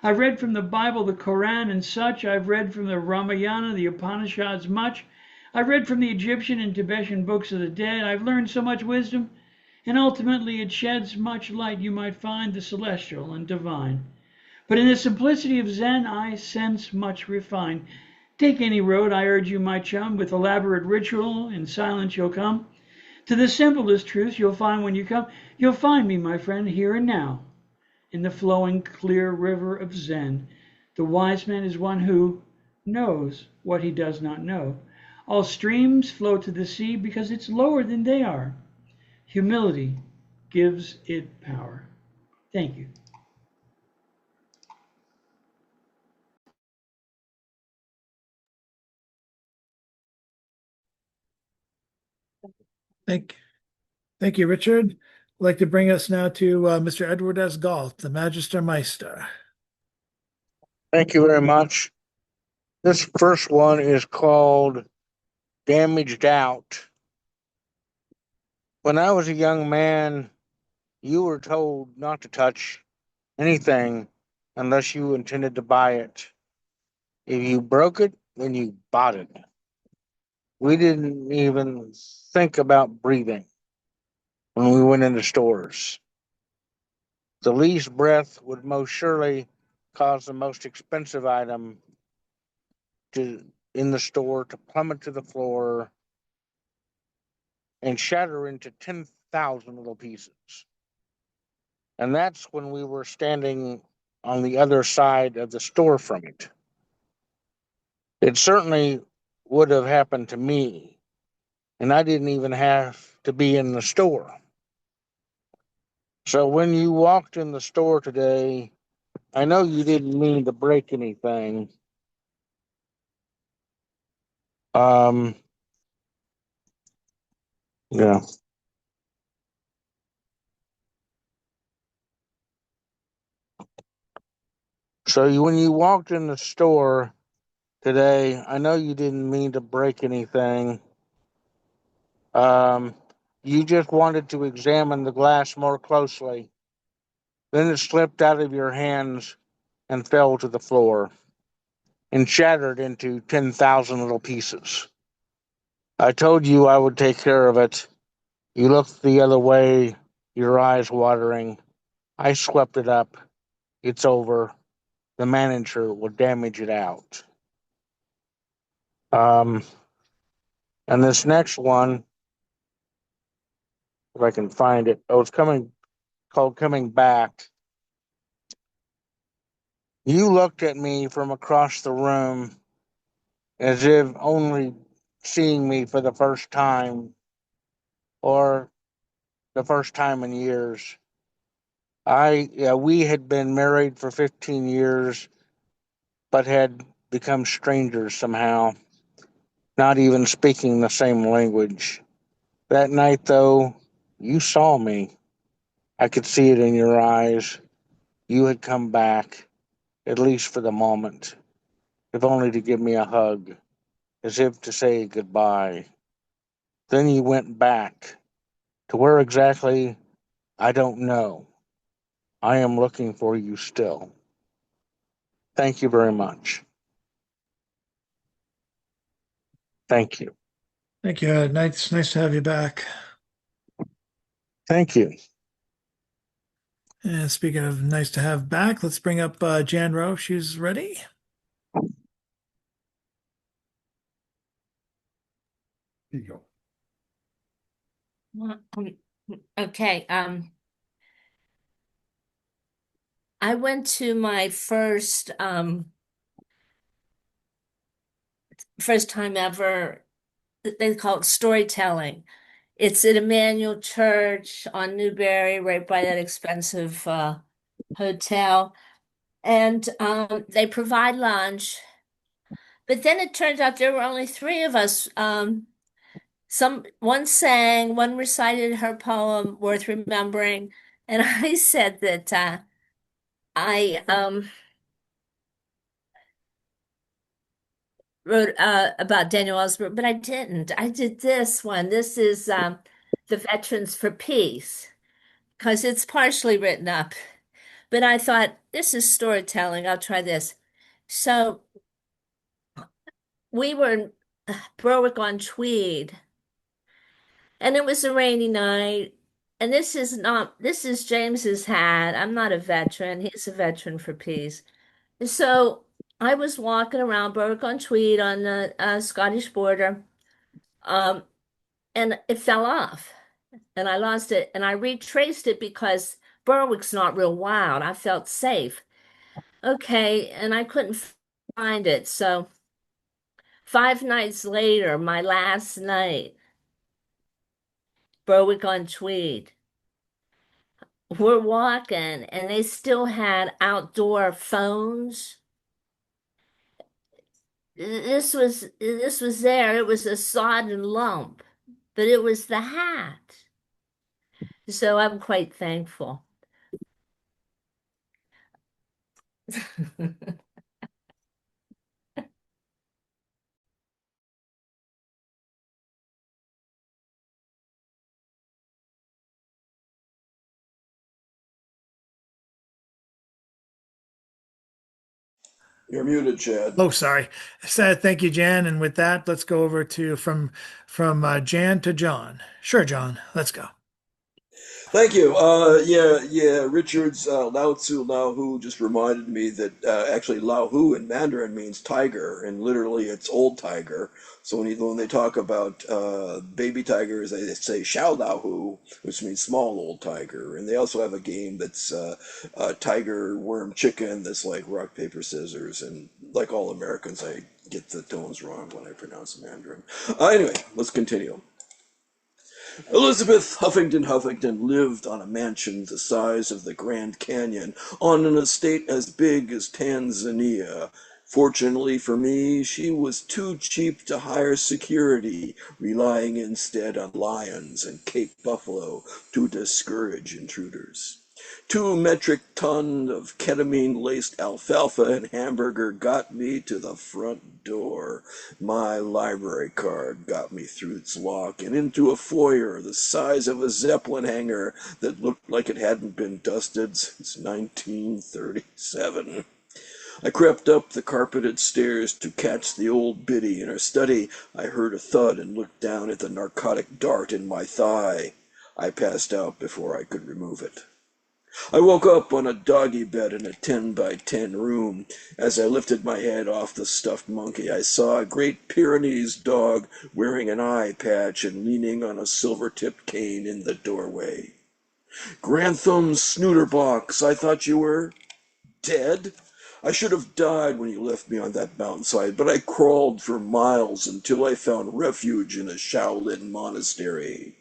I've read from the Bible, the Quran, and such. I've read from the Ramayana, the Upanishads, much. I've read from the Egyptian and Tibetan books of the dead. I've learned so much wisdom, and ultimately it sheds much light. You might find the celestial and divine. But in the simplicity of Zen, I sense much refined. Take any road, I urge you, my chum, with elaborate ritual, in silence you'll come. To the simplest truths you'll find when you come. You'll find me, my friend, here and now, in the flowing, clear river of Zen. The wise man is one who knows what he does not know. All streams flow to the sea because it's lower than they are. Humility gives it power. Thank you. Thank you, Richard. I'd like to bring us now to Mr. Edward S. Galt, the Magister Meister. Thank you very much. This first one is called Damaged Out. When I was a young man, you were told not to touch anything unless you intended to buy it. If you broke it, then you bought it. We didn't even think about breathing when we went into stores. The least breath would most surely cause the most expensive item in the store to plummet to the floor and shatter into 10,000 little pieces. And that's when we were standing on the other side of the store from it. It certainly would have happened to me, and I didn't even have to be in the store. So when you walked in the store today, I know you didn't mean to break anything. Yeah. So when you walked in the store today, I know you didn't mean to break anything. You just wanted to examine the glass more closely. Then it slipped out of your hands and fell to the floor and shattered into 10,000 little pieces. I told you I would take care of it. You looked the other way, your eyes watering. I swept it up. It's over. The manager will damage it out. And this next one, if I can find it, it's called Coming Back. You looked at me from across the room as if only seeing me for the first time or the first time in years. We had been married for 15 years, but had become strangers somehow, not even speaking the same language. That night, though, you saw me. I could see it in your eyes. You had come back, at least for the moment, if only to give me a hug, as if to say goodbye. Then you went back. To where exactly, I don't know. I am looking for you still. Thank you very much. Thank you. Thank you. Nice to have you back. Thank you. And speaking of nice to have back, let's bring up Jan Rowe. She's ready. Here you go. Okay. I went to my first time ever. They call it storytelling. It's at Emmanuel Church on Newberry, right by that expensive hotel, and they provide lunch. But then it turned out there were only three of us. One sang, one recited her poem worth remembering, and I said that I wrote about Daniel Ellsberg, but I didn't. I did this one. This is the Veterans for Peace, because it's partially written up. But I thought this is storytelling. I'll try this. So we were in Berwick-on-Tweed, and it was a rainy night. And this is James's hat. I'm not a veteran. He's a veteran for peace. So I was walking around Berwick-on-Tweed on the Scottish border, and it fell off, and I lost it. And I retraced it because Berwick's not real wild. I felt safe. Okay, and I couldn't find it. So 5 nights later, my last night, Berwick-on-Tweed, we're walking, and they still had outdoor phones. This was there. It was a sodden lump, but it was the hat. So I'm quite thankful. You're muted, Chad. Oh, sorry. Thank you, Jan. And with that, let's go over to from Jan to John. Sure, John. Let's go. Thank you. Yeah. Richard's Lao Tzu Lao Hu just reminded me that actually Lao Hu in Mandarin means tiger, and literally it's old tiger. So when they talk about baby tigers, they say Xiao Lao Hu, which means small old tiger. And they also have a game that's tiger, worm, chicken. That's like rock, paper, scissors. And like all Americans, I get the tones wrong when I pronounce Mandarin. Anyway, let's continue. Elizabeth Huffington lived on a mansion the size of the Grand Canyon on an estate as big as Tanzania. Fortunately for me, she was too cheap to hire security, relying instead on lions and Cape buffalo to discourage intruders. 2 metric ton of ketamine-laced alfalfa and hamburger got me to the front door. My library card got me through its lock and into a foyer the size of a Zeppelin hangar that looked like it hadn't been dusted since 1937. I crept up the carpeted stairs to catch the old biddy in her study. I heard a thud and looked down at the narcotic dart in my thigh. I passed out before I could remove it. I woke up on a doggy bed in a 10 by 10 room. As I lifted my head off the stuffed monkey, I saw a great Pyrenees dog wearing an eye patch and leaning on a silver-tipped cane in the doorway. Grantham Snooterbox, I thought you were dead. I should have died when you left me on that mountainside, but I crawled for miles until I found refuge in a Shaolin monastery.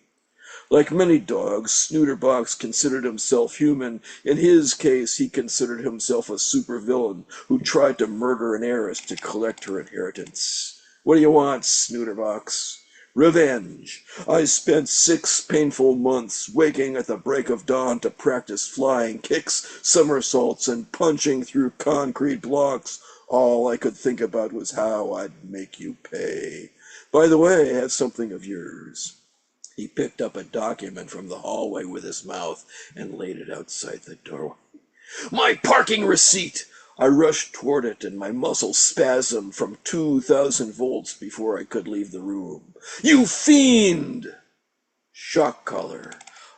Like many dogs, Snooterbox considered himself human. In his case, he considered himself a supervillain who tried to murder an heiress to collect her inheritance. What do you want, Snooterbox? Revenge. I spent 6 painful months waking at the break of dawn to practice flying kicks, somersaults, and punching through concrete blocks. All I could think about was how I'd make you pay. By the way, I have something of yours. He picked up a document from the hallway with his mouth and laid it outside the doorway. My parking receipt! I rushed toward it, and my muscles spasmed from 2,000 volts before I could leave the room. You fiend! Shock collar.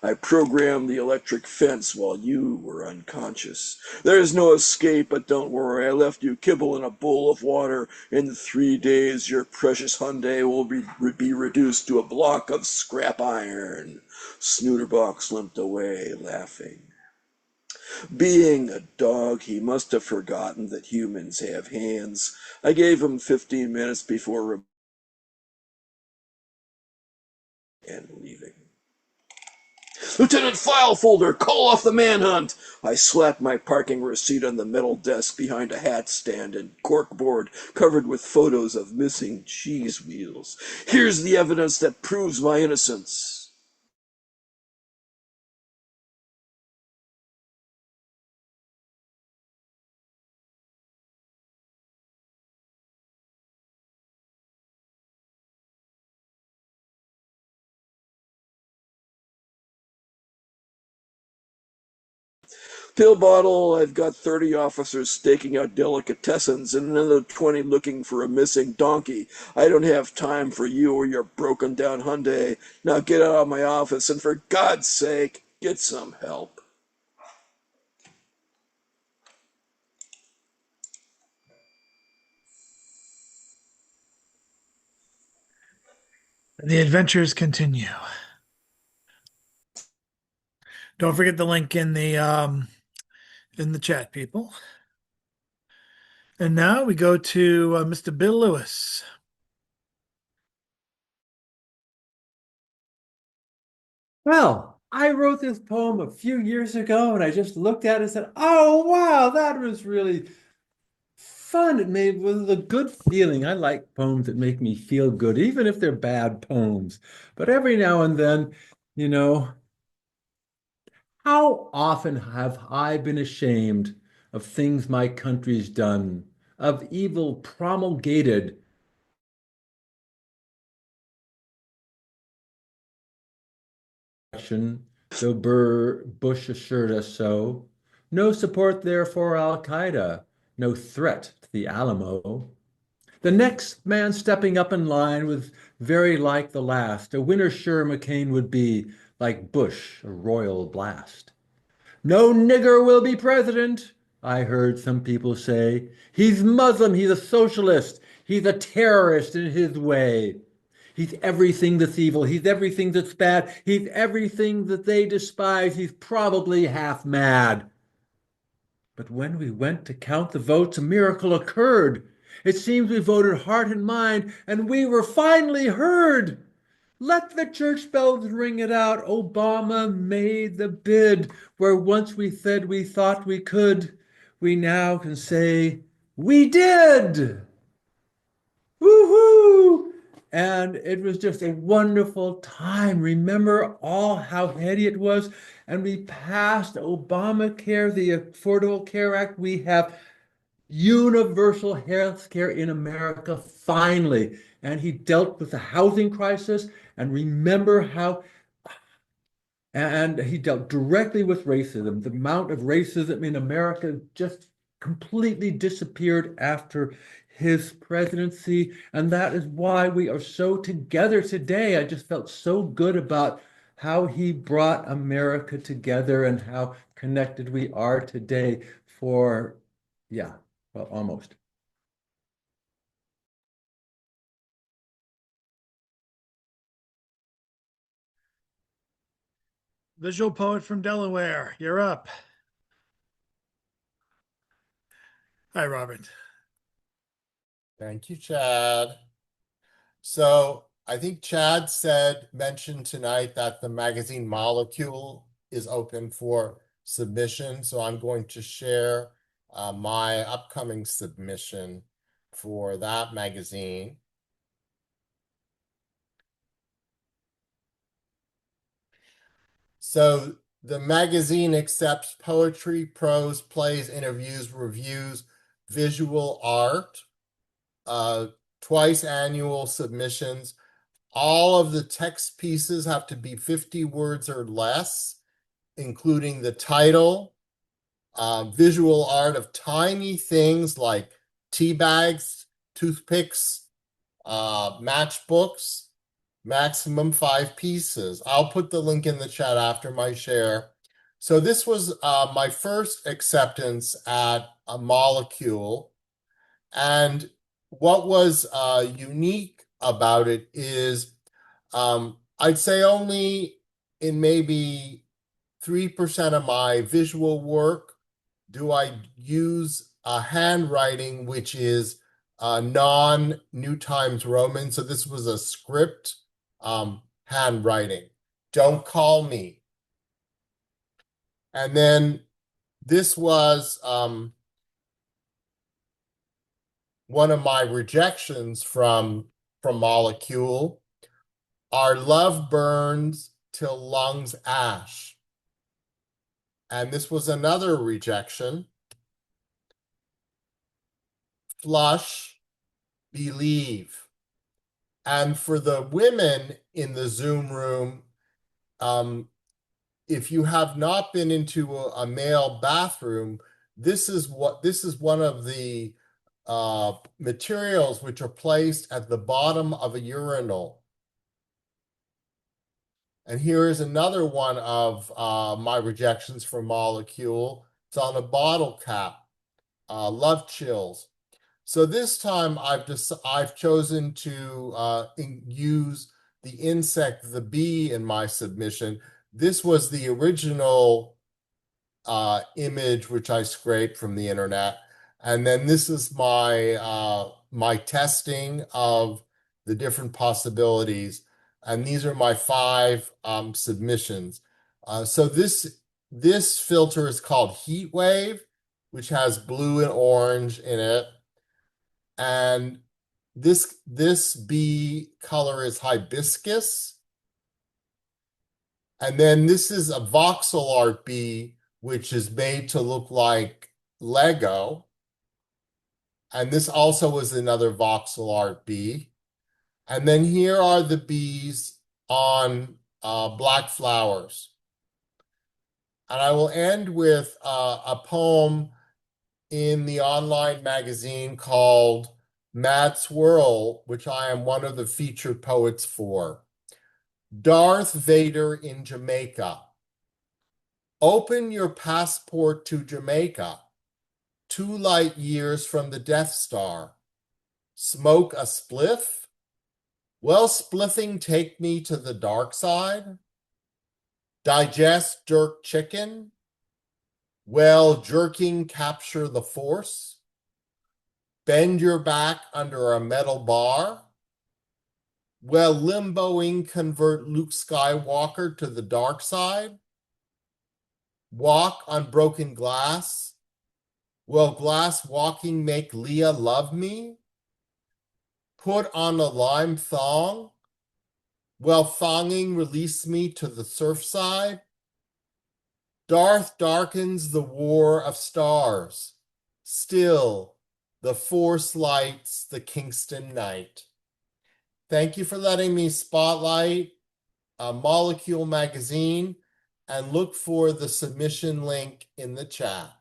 I programmed the electric fence while you were unconscious. There's no escape, but don't worry, I left you kibble in a bowl of water. In 3 days, your precious Hyundai will be reduced to a block of scrap iron. Snooterbox limped away, laughing. Being a dog, he must have forgotten that humans have hands. I gave him 15 minutes before and leaving. Lieutenant Filefolder, call off the manhunt! I slapped my parking receipt on the metal desk behind a hat stand and corkboard covered with photos of missing cheese wheels. Here's the evidence that proves my innocence. Pill bottle, I've got 30 officers staking out delicatessens and another 20 looking for a missing donkey. I don't have time for you or your broken down Hyundai. Now get out of my office and for God's sake, get some help. The adventures continue. Don't forget the link in the chat, people. And now we go to Mr. Bill Lewis. Well, I wrote this poem a few years ago and I just looked at it and said, oh, wow, that was really fun. It made with a good feeling. I like poems that make me feel good, even if they're bad poems. But every now and then, you know, how often have I been ashamed of things my country's done, of evil promulgated? Though Bush assured us so. No support there for Al-Qaeda, no threat to the Alamo. The next man stepping up in line was very like the last. A winner sure McCain would be, like Bush, a royal blast. No nigger will be president, I heard some people say. He's Muslim, he's a socialist, he's a terrorist in his way. He's everything that's evil. He's everything that's bad. He's everything that they despise. He's probably half mad. But when we went to count the votes, a miracle occurred. It seems we voted heart and mind, and we were finally heard. Let the church bells ring it out. Obama made the bid. Where once we said we thought we could, we now can say we did. Woo-hoo! And it was just a wonderful time. Remember all how heady it was? And we passed Obamacare, the Affordable Care Act. We have universal health care in America, finally. And he dealt with the housing crisis. And remember how, and he dealt directly with racism. The amount of racism in America just completely disappeared after his presidency. And that is why we are so together today. I just felt so good about how he brought America together and how connected we are today for, yeah, well, almost. Visual poet from Delaware, you're up. Hi, Robert. Thank you, Chad. So I think Chad mentioned tonight that the magazine Molecule is open for submission. So I'm going to share my upcoming submission for that magazine. So the magazine accepts poetry, prose, plays, interviews, reviews, visual art, twice annual submissions. All of the text pieces have to be 50 words or less, including the title, visual art of tiny things like tea bags, toothpicks, matchbooks, maximum 5 pieces. I'll put the link in the chat after my share. So this was my first acceptance at a Molecule. And what was unique about it is I'd say only in maybe 3% of my visual work do I use a handwriting which is non-New Times Roman. So this was a script handwriting. Don't call me. And then this was one of my rejections from Molecule. Our love burns till lungs ash. And this was another rejection. Flush, believe. And for the women in the Zoom room, if you have not been into a male bathroom, this is one of the materials which are placed at the bottom of a urinal. And here is another one of my rejections for Molecule. It's on a bottle cap. Love chills. So this time I've chosen to use the insect, the bee, in my submission. This was the original image which I scraped from the internet, and then this is my my testing of the different possibilities, and these are my 5 submissions. So this filter is called Heat Wave, which has blue and orange in it. And this bee color is hibiscus. And then this is a voxel art bee, which is made to look like Lego. And this also is another voxel art bee. And then here are the bees on black flowers. And I will end with a poem in the online magazine called Mad Swirl, which I am one of the featured poets for. Darth Vader in Jamaica. Open your passport to Jamaica, 2 light years from the Death Star. Smoke a spliff? Will spliffing take me to the dark side? Digest jerk chicken? Will jerking capture the Force? Bend your back under a metal bar? Will limboing convert Luke Skywalker to the dark side? Walk on broken glass? Will glass walking make Leia love me? put on a lime thong, while thonging release me to the surf side. Darth darkens the war of stars. Still, the force lights the Kingston night. Thank you for letting me spotlight Molecule Magazine, and look for the submission link in the chat.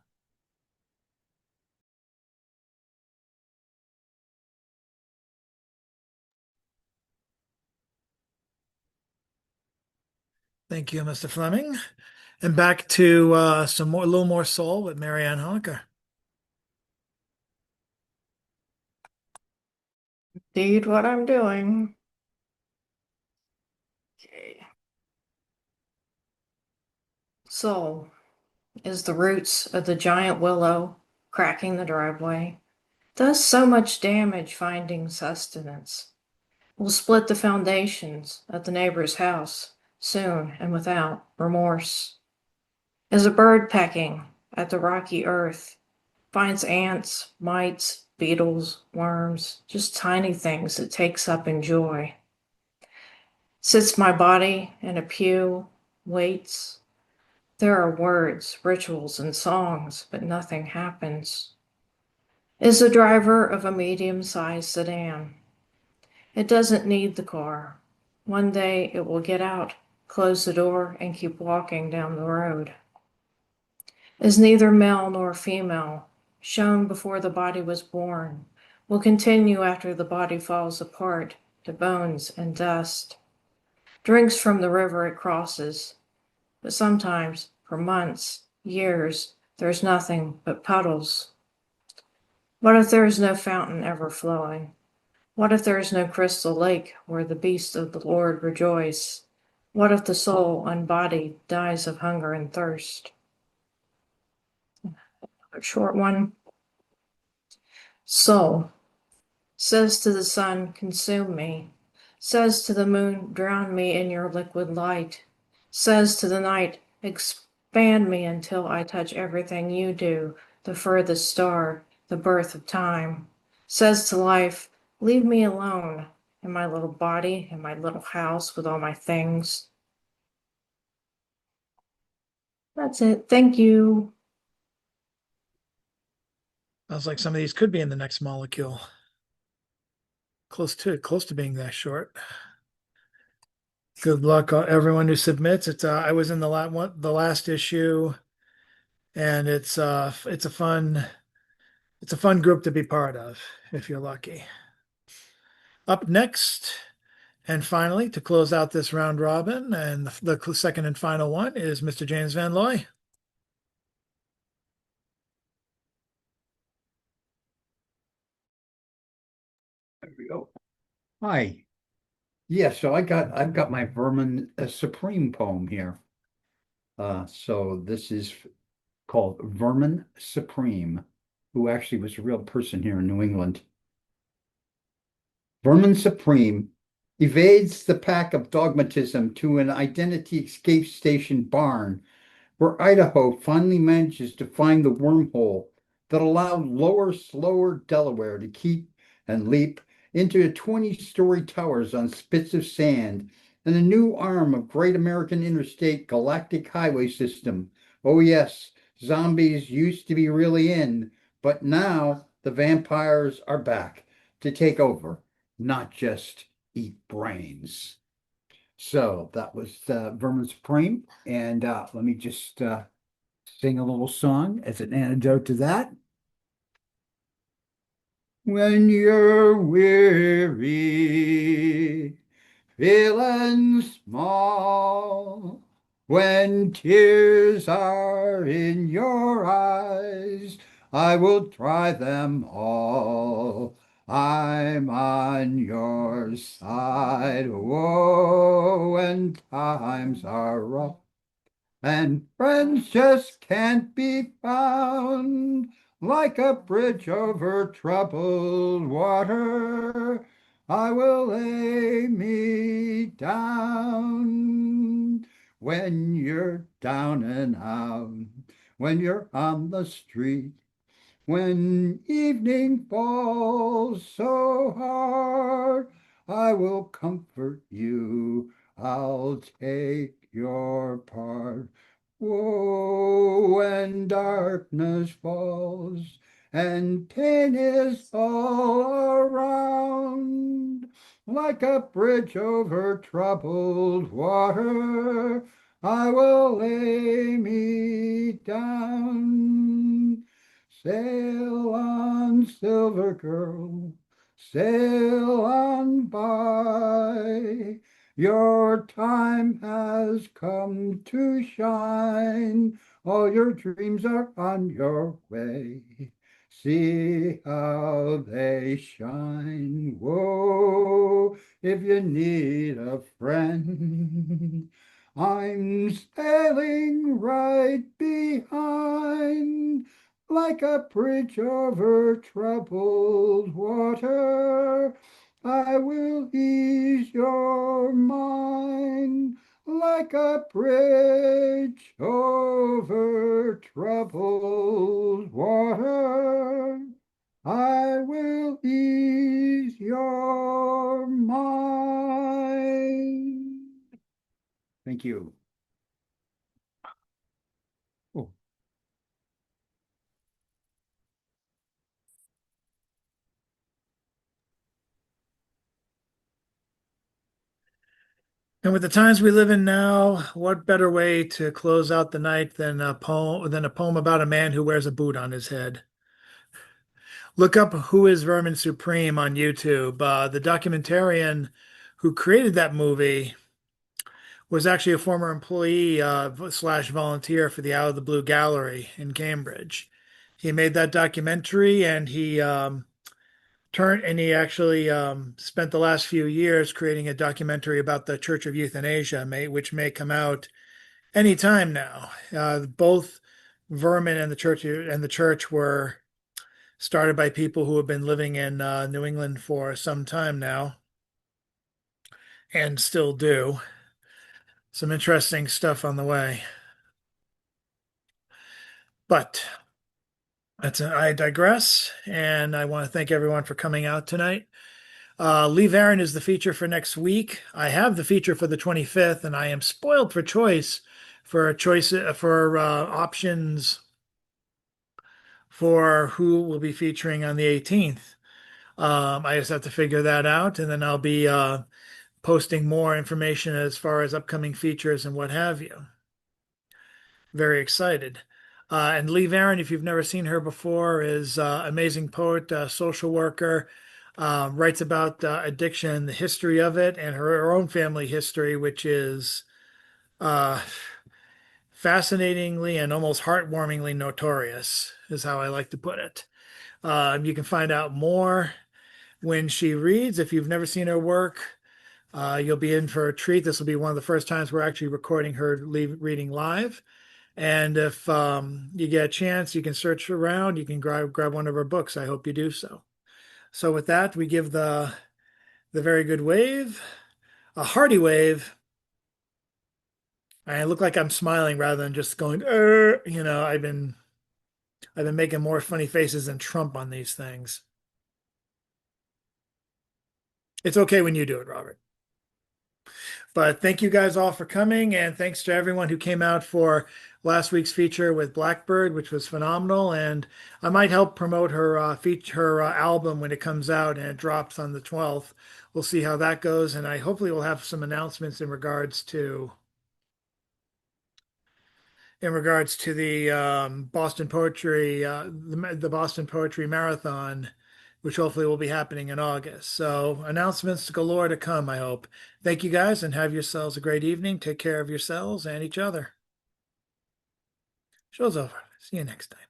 Thank you, Mr. Fleming. And back to a little more soul with Marianne Hocker. Indeed, what I'm doing. Okay. Soul is the roots of the giant willow cracking the driveway. Does so much damage finding sustenance. Will split the foundations of the neighbor's house soon and without remorse. Is a bird pecking at the rocky earth, finds ants, mites, beetles, worms, just tiny things it takes up in joy. Sits my body in a pew, waits. There are words, rituals, and songs, but nothing happens. Is the driver of a medium-sized sedan. It doesn't need the car. One day it will get out, close the door, and keep walking down the road. Is neither male nor female, shown before the body was born, will continue after the body falls apart to bones and dust. Drinks from the river it crosses, but sometimes, for months, years, there's nothing but puddles. What if there is no fountain ever flowing? What if there is no crystal lake where the beasts of the Lord rejoice? What if the soul unbodied dies of hunger and thirst? A short one. Soul says to the sun, consume me. Says to the moon, drown me in your liquid light. Says to the night, expand me until I touch everything you do, the furthest star, the birth of time. Says to life, leave me alone in my little body, in my little house with all my things. That's it. Thank you. Sounds like some of these could be in the next molecule. Close to being that short. Good luck, everyone who submits. I was in the last issue, and it's a fun group to be part of if you're lucky. Up next, and finally, to close out this round robin, and the second and final one is Mr. James Van Loy. There we go. Hi. Yeah, so I've got my Vermin Supreme poem here. So this is called Vermin Supreme, who actually was a real person here in New England. Vermin Supreme evades the pack of dogmatism to an identity escape station barn, where Idaho finally manages to find the wormhole that allowed lower, slower Delaware to keep and leap into 20-story towers on spits of sand and a new arm of Great American Interstate Galactic Highway System. Oh yes, zombies used to be really in, but now the vampires are back to take over, not just eat brains. So that was Vermin Supreme, and let me just sing a little song as an antidote to that. When you're weary, feeling small, when tears are in your eyes, I will try them all. I'm on your side. Oh, when times are rough and friends just can't be found, like a bridge over troubled water, I will lay me down. When you're down and out, when you're on the street, When evening falls so hard, I will comfort you. I'll take your part. Whoa, when darkness falls and pain is all around, like a bridge over troubled water, I will lay me down. Sail on, silver girl, sail on by. Your time has come to shine. All your dreams are on your way. See how they shine. Whoa, if you need a friend, I'm sailing right behind, like a bridge over troubled water. I will ease your mind, like a bridge over troubled water. I will ease your mind. Thank you. Oh. And with the times we live in now, what better way to close out the night than a poem about a man who wears a boot on his head? Look up Who is Vermin Supreme on YouTube. The documentarian who created that movie was actually a former employee slash volunteer for the Out of the Blue Gallery in Cambridge. He made that documentary, and he actually spent the last few years creating a documentary about the Church of Euthanasia, which may come out anytime now. Both Vermin and the church were started by people who have been living in New England for some time now, and still do. Some interesting stuff on the way. But I digress, and I want to thank everyone for coming out tonight. Lee Varon is the feature for next week. I have the feature for the 25th, and I am spoiled for options for who will be featuring on the 18th. I just have to figure that out, and then I'll be posting more information as far as upcoming features and what have you. Very excited. And Lee Varon, if you've never seen her before, is amazing poet, social worker, writes about addiction, the history of it, and her own family history, which is fascinatingly and almost heartwarmingly notorious, is how I like to put it. You can find out more when she reads. If you've never seen her work, you'll be in for a treat. This will be one of the first times we're actually recording her reading live. And if you get a chance, you can search around. You can grab one of her books. I hope you do so. So with that, we give the very good wave, a hearty wave. I look like I'm smiling rather than just going, I've been making more funny faces than Trump on these things. It's okay when you do it, Robert. But thank you guys all for coming, and thanks to everyone who came out for last week's feature with Blackbird, which was phenomenal. And I might help promote her album when it comes out and it drops on the 12th. We'll see how that goes, and I hopefully will have some announcements in regards to the Boston Poetry the Boston Poetry Marathon, which hopefully will be happening in August. So announcements galore to come, I hope. Thank you guys, and have yourselves a great evening. Take care of yourselves and each other. Show's over. See you next time.